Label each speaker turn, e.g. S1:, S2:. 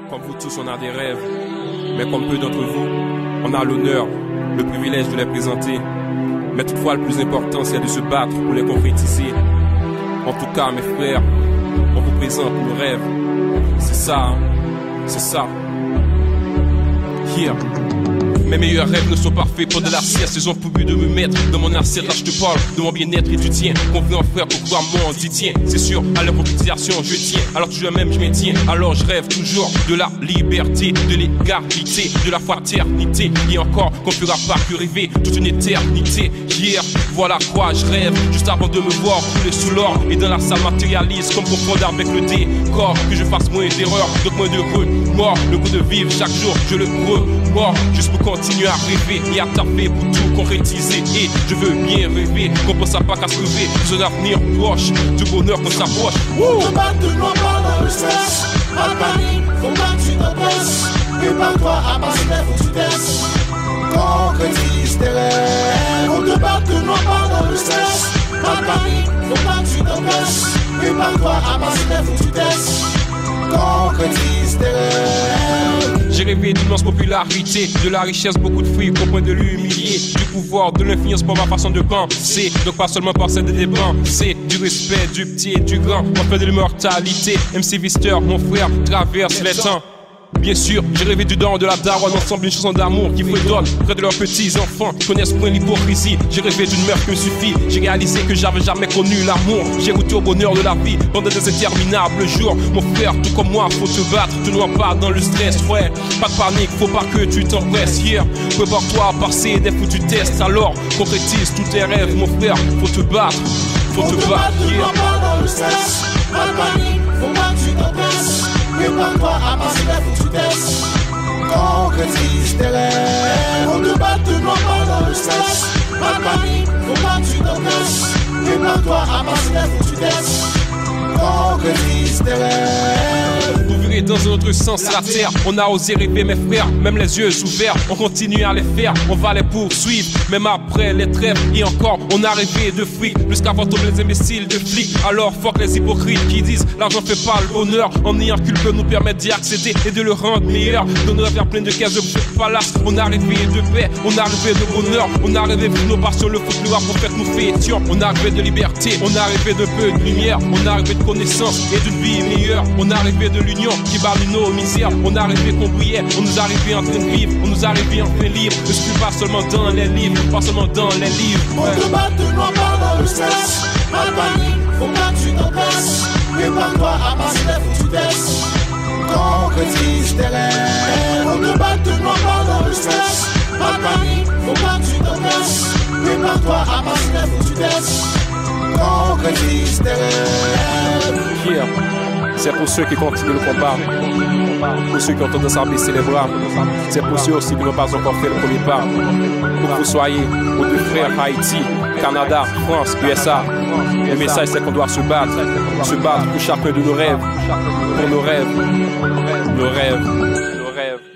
S1: Comme vous tous, on a des rêves, mais comme peu d'entre vous, on a l'honneur, le privilège de les présenter. Mais toutefois, le plus important, c'est de se battre pour les concrétiser. En tout cas, mes frères, on vous présente nos rêves. C'est ça, hein? C'est ça. Here. Mes meilleurs rêves ne sont parfaits. Pendant la sieste, ils ont pour but de me mettre dans mon assiette. Là je te parle de mon bien-être et du tien. Confiant frère pour croire moi on dit tiens. C'est sûr, à leur concrétisation je tiens. Alors toujours même je m'y tiens. Alors je rêve toujours de la liberté, de l'égalité, de la fraternité. Et encore qu'on fera pas que rêver toute une éternité. Hier, voilà quoi je rêve. Juste avant de me voir couler sous l'or. Et dans la salle matérialiste comme confondre avec le décor. Que je fasse moins d'erreurs, donc moins de remords. Le goût de vivre chaque jour, je le remords. Juste pour continuer à rêver et à taper pour tout concrétiser. Et je veux bien rêver, qu'on pense à pas qu'à se lever. Dans un avenir proche, du bonheur qu'on s'approche.
S2: On te bat de noir pas dans le stress. Pas de panique, faut pas que tu t'oppresses. Prépare-toi à passer les faut que tu testes. Concrétise tes rêves. On te bat de noir pas dans le stress. Pas de panique, faut pas que tu t'oppresses. Prépare-toi à passer les faut que tu testes. Concrétise tes rêves.
S1: J'ai rêvé d'immense popularité, de la richesse, beaucoup de fruits, au point de l'humilier, du pouvoir, de l'influence pour ma façon de penser. Donc pas seulement par celle des c'est du respect, du petit et du grand, on fait de l'immortalité. MC Vister, mon frère, traverse les temps. Bien sûr, j'ai rêvé du don de la daronne, ensemble une chanson d'amour qui fredonne près de leurs petits enfants, connaissent point l'hypocrisie. J'ai rêvé d'une mère qui me suffit, j'ai réalisé que j'avais jamais connu l'amour. J'ai goûté au bonheur de la vie pendant des interminables jours. Mon frère, tout comme moi, faut te battre, te noie pas dans le stress, ouais. Pas de panique, faut pas que tu t'engraisses. Hier, prépare-toi à passer des foutus tests. Alors, concrétise tous tes rêves, mon frère, faut te battre, faut te battre.
S2: Yeah. Pas dans le stress, pas de panique, faut pas que tu t'engraisses. Prépare-toi à passer les faut que tu testes. Concrétise tes rêves. On te bat de noir pas dans le stress. Pas de panique, faut pas que tu t'engraisses. Prépare-toi à passer les faut que tu testes. Concrétise tes rêves.
S1: Vous verrez dans un autre sens la terre. On a osé rêver mes frères, même les yeux ouverts. On continue à les faire, on va les poursuivre. Même après les trêves et encore on a rêvé de fric. Jusqu'à voir tomber les imbéciles de flics. Alors fuck les hypocrites qui disent l'argent fait pas le bonheur. En ayant cul peut nous permettre d'y accéder et de le rendre meilleur. Dans nos rêves plein de caisses de palace. On a rêvé de paix, on a rêvé de bonheur. On a rêvé de nos passions, le foot, le rap, pour faire nous fétions. On a rêvé de liberté, on a rêvé de peu de lumière. On a rêvé de connaissance et d'une vie meilleure. On a rêvé de l'union qui bat nos misères. On a rêvé qu'on brillait, on nous a rêvé en train de vivre. On nous a rêvé enfin libre. Je suis pas seulement dans les livres, pas seulement dans les livres.
S2: On te bat de noir pas dans le stress. Pas de panique, faut pas que tu t'oppresses. Prépare-toi à passer les faut que tu testes. Concrétise tes rêves. On te bat de noir pas dans le stress. Pas de panique, faut pas que tu t'oppresses. Prépare-toi à passer les faut que tu testes. Concrétise tes rêves.
S1: Here. C'est pour ceux qui continuent le combat, pour ceux qui ont tendance à baisser les bras. C'est pour ceux aussi qui n'ont pas encore fait le premier pas. Où que vous soyez, aux deux frères, Haïti, Canada, France, USA. Le message c'est qu'on doit se battre pour chacun de nos rêves, pour nos rêves, nos rêves, nos rêves.